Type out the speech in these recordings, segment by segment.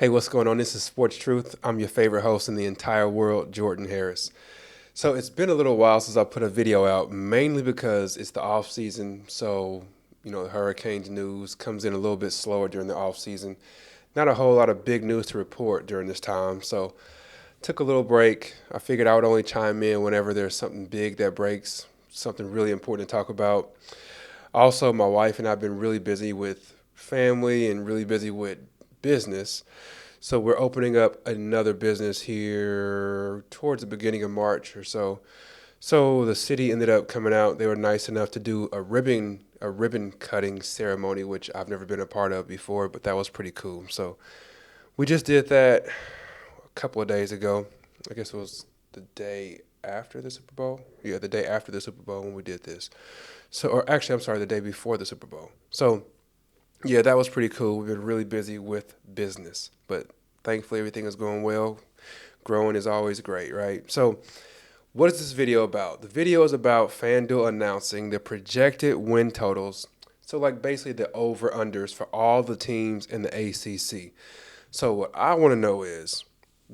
Hey, what's going on? This is Sports Truth. I'm your favorite host in the entire world, Jordan Harris. So it's been a little while since I put a video out, mainly because it's the off season. So, the Hurricanes news comes in a little bit slower during the off season. Not a whole lot of big news to report during this time. So took a little break. I figured I would only chime in whenever there's something big that breaks, something really important to talk about. Also, my wife and I have been really busy with family and really busy with business. So we're opening up another business here towards the beginning of March or so. So the city ended up coming out. They were nice enough to do a ribbon cutting ceremony, which I've never been a part of before, but that was pretty cool. So we just did that a couple of days ago. I guess it was the day after the Super Bowl. Yeah, the day after the Super Bowl when we did this. So, or actually, I'm sorry, the day before the Super Bowl. So yeah, that was pretty cool. We've been really busy with business, but thankfully everything is going well. Growing is always great, right? So, what is this video about? The video is about FanDuel announcing the projected win totals. So, like basically the over unders for all the teams in the ACC. So, what I want to know is,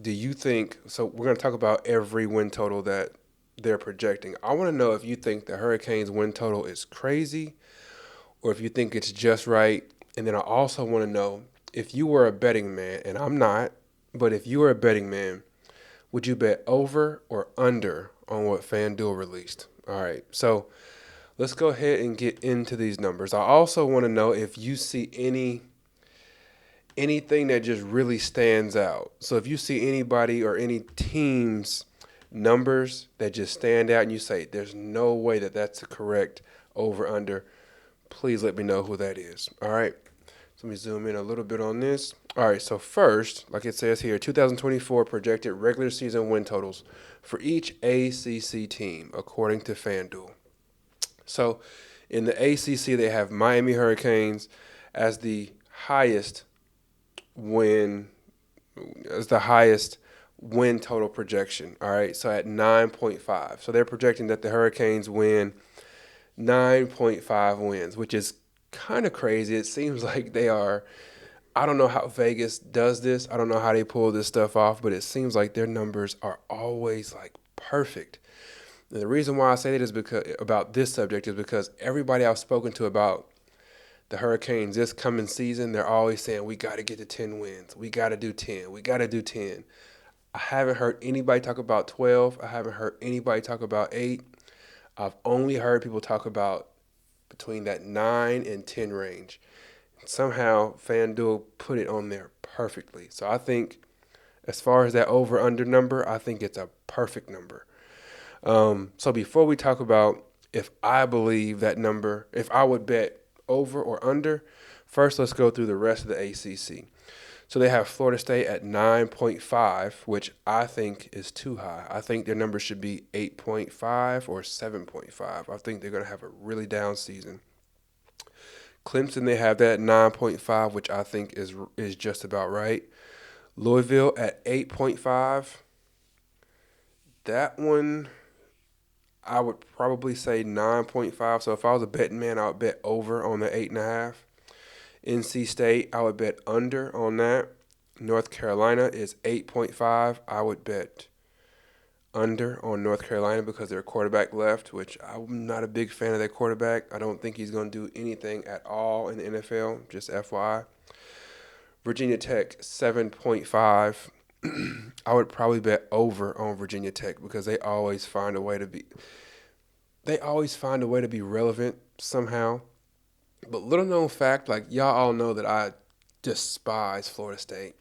do you think? So, we're going to talk about every win total that they're projecting. I want to know if you think the Hurricanes win total is crazy or if you think it's just right. And then I also want to know if you were a betting man, and I'm not, but if you were a betting man, would you bet over or under on what FanDuel released? All right, so let's go ahead and get into these numbers. I also want to know if you see anything that just really stands out. So if you see anybody or any teams numbers that just stand out and you say there's no way that that's the correct over under, please let me know who that is. All right. So let me zoom in a little bit on this. All right, so first, like it says here, 2024 projected regular season win totals for each ACC team, according to FanDuel. So in the ACC, they have Miami Hurricanes as the highest win, as the highest win total projection. All right, so at 9.5. So they're projecting that the Hurricanes win 9.5 wins, which is kind of crazy. It seems like they are. I don't know how Vegas does this. I don't know how they pull this stuff off, but it seems like their numbers are always like perfect. And the reason why I say that is because about this subject is because everybody I've spoken to about the Hurricanes this coming season, they're always saying we got to get to 10 wins. We got to do 10. We got to do 10. I haven't heard anybody talk about 12. I haven't heard anybody talk about 8. I've only heard people talk about between that 9 and 10 range. Somehow FanDuel put it on there perfectly. So I think as far as that over under number, I think it's a perfect number. So before we talk about if I believe that number, if I would bet over or under, first let's go through the rest of the ACC. So they have Florida State at 9.5, which I think is too high. I think their number should be 8.5 or 7.5. I think they're going to have a really down season. Clemson, they have that at 9.5, which I think is just about right. Louisville at 8.5. That one, I would probably say 9.5. So if I was a betting man, I would bet over on the 8.5. NC State, I would bet under on that. North Carolina is 8.5. I would bet under on North Carolina because their quarterback left, which I'm not a big fan of their quarterback. I don't think he's going to do anything at all in the NFL, just FYI. Virginia Tech, 7.5. I would probably bet over on Virginia Tech because they always find a way to be relevant somehow. But little known fact, like y'all all know that I despise Florida State.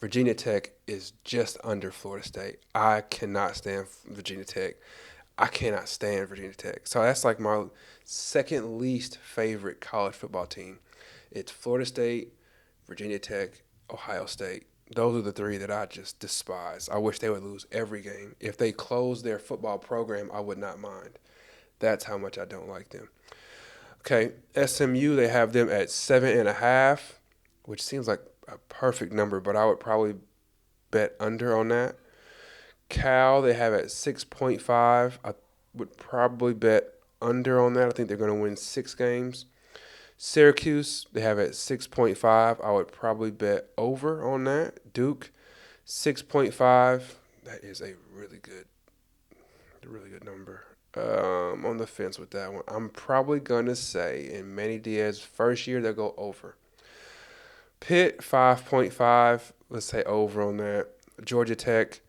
Virginia Tech is just under Florida State. I cannot stand Virginia Tech. I cannot stand Virginia Tech. So that's like my second least favorite college football team. It's Florida State, Virginia Tech, Ohio State. Those are the three that I just despise. I wish they would lose every game. If they closed their football program, I would not mind. That's how much I don't like them. Okay, SMU, they have them at 7.5, which seems like a perfect number, but I would probably bet under on that. Cal, they have at 6.5. I would probably bet under on that. I think they're going to win 6 games. Syracuse, they have it 6.5. I would probably bet over on that. Duke, 6.5. That is a really good number. On the fence with that one. I'm probably gonna say in Manny Diaz's first year they'll go over. Pitt 5.5. Let's say over on that. Georgia Tech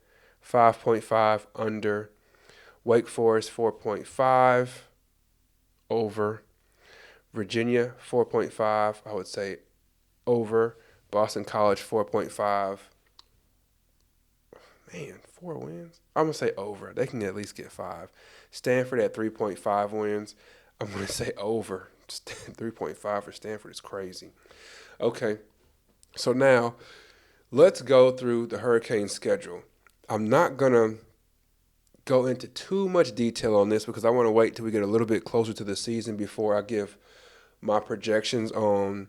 5.5 under. Wake Forest 4.5 over. Virginia 4.5. I would say over. Boston College 4.5. Man, 4 wins. I'm gonna say over. They can at least get 5. Stanford at 3.5 wins. I'm gonna say over. 3.5 for Stanford is crazy. Okay, so now let's go through the Hurricanes schedule. I'm not gonna go into too much detail on this because I want to wait till we get a little bit closer to the season before I give my projections on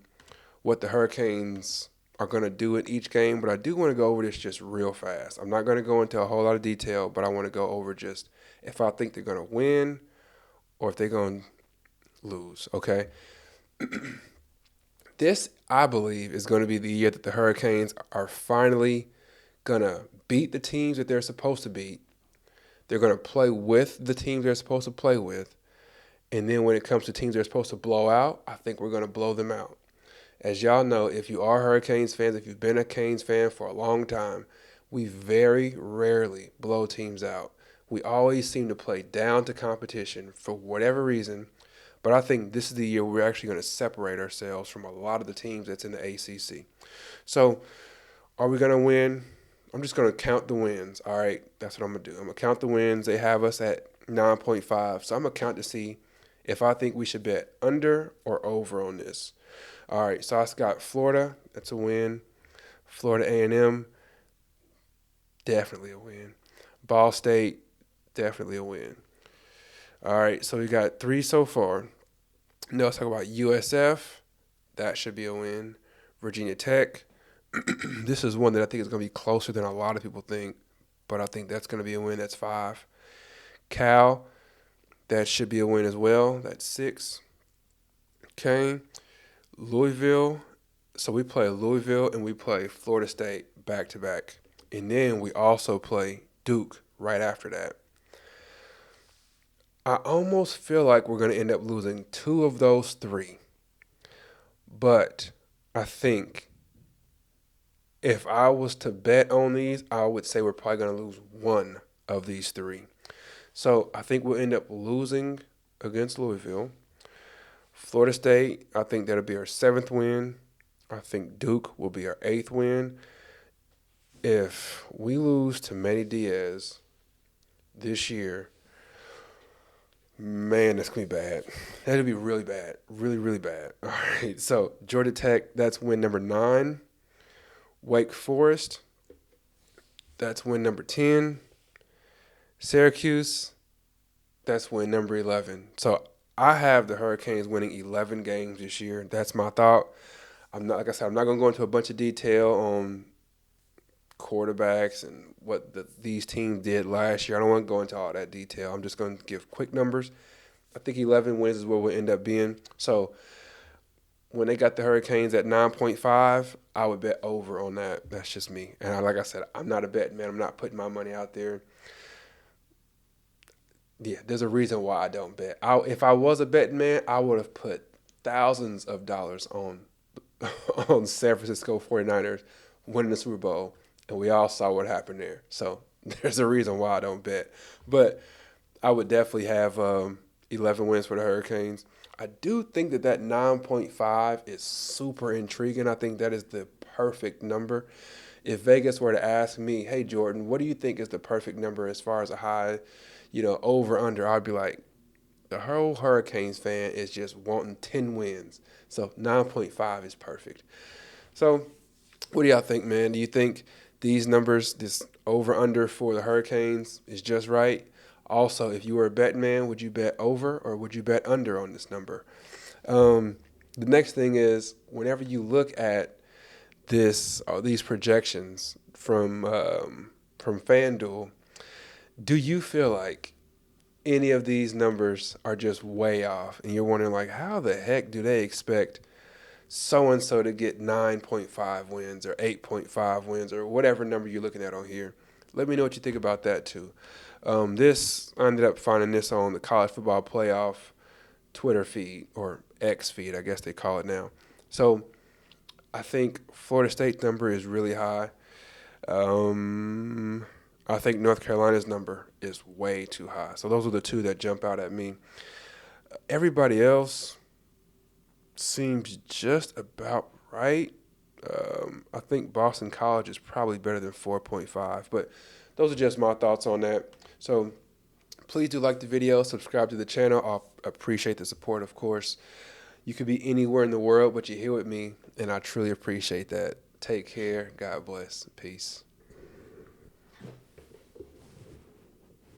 what the Hurricanes are going to do in each game, but I do want to go over this just real fast. I'm not going to go into a whole lot of detail, but I want to go over just if I think they're going to win or if they're going to lose, okay? This, I believe, is going to be the year that the Hurricanes are finally going to beat the teams that they're supposed to beat. They're going to play with the teams they're supposed to play with. And then when it comes to teams they're supposed to blow out, I think we're going to blow them out. As y'all know, if you are Hurricanes fans, if you've been a Canes fan for a long time, we very rarely blow teams out. We always seem to play down to competition for whatever reason. But I think this is the year we're actually going to separate ourselves from a lot of the teams that's in the ACC. So, are we going to win? I'm just going to count the wins. All right, that's what I'm going to do. I'm going to count the wins. They have us at 9.5. So, I'm going to count to see if I think we should bet under or over on this. All right, so I got Florida. That's a win. Florida A&M, definitely a win. Ball State, definitely a win. All right, so we got 3 so far. Now let's talk about USF. That should be a win. Virginia Tech. This is one that I think is going to be closer than a lot of people think, but I think that's going to be a win. That's 5. Cal, that should be a win as well. That's 6. Okay. Louisville. So we play Louisville and we play Florida State back to back. And then we also play Duke right after that. I almost feel like we're going to end up losing 2 of those 3. But I think if I was to bet on these, I would say we're probably going to lose 1 of these 3. So I think we'll end up losing against Louisville. Florida State, I think that'll be our 7th win. I think Duke will be our 8th win. If we lose to Manny Diaz this year, man, that's going to be bad. That'll be really bad. Really, really bad. All right, so Georgia Tech, that's win number 9. Wake Forest, that's win number 10. Syracuse, that's win number 11. So I have the Hurricanes winning 11 games this year. That's my thought. I'm not, like I said, I'm not going to go into a bunch of detail on quarterbacks and what these teams did last year. I don't want to go into all that detail. I'm just going to give quick numbers. I think 11 wins is what we'll end up being. So when they got the Hurricanes at 9.5, I would bet over on that. That's just me. And like I said, I'm not a betting man. I'm not putting my money out there. Yeah, there's a reason why I don't bet. If I was a betting man, I would have put thousands of dollars on San Francisco 49ers winning the Super Bowl, and we all saw what happened there. So there's a reason why I don't bet. But I would definitely have 11 wins for the Hurricanes. I do think that 9.5 is super intriguing. I think that is the perfect number. If Vegas were to ask me, hey, Jordan, what do you think is the perfect number as far as a high, over, under, I'd be like, the whole Hurricanes fan is just wanting 10 wins. So 9.5 is perfect. So what do y'all think, man? Do you think these numbers, this over-under for the Hurricanes is just right? Also, if you were a betting man, would you bet over or would you bet under on this number? The next thing is whenever you look at these projections from FanDuel, do you feel like any of these numbers are just way off. And you're wondering, like, how the heck do they expect so-and-so to get 9.5 wins or 8.5 wins or whatever number you're looking at on here? Let me know what you think about that, too. I ended up finding this on the College Football Playoff Twitter feed, or X feed, I guess they call it now. So I think Florida State number is really high. I think North Carolina's number is way too high. So those are the two that jump out at me. Everybody else seems just about right. I think Boston College is probably better than 4.5, but those are just my thoughts on that. So please do like the video, subscribe to the channel. I'll appreciate the support, of course. You could be anywhere in the world, but you're here with me, and I truly appreciate that. Take care. God bless. Peace.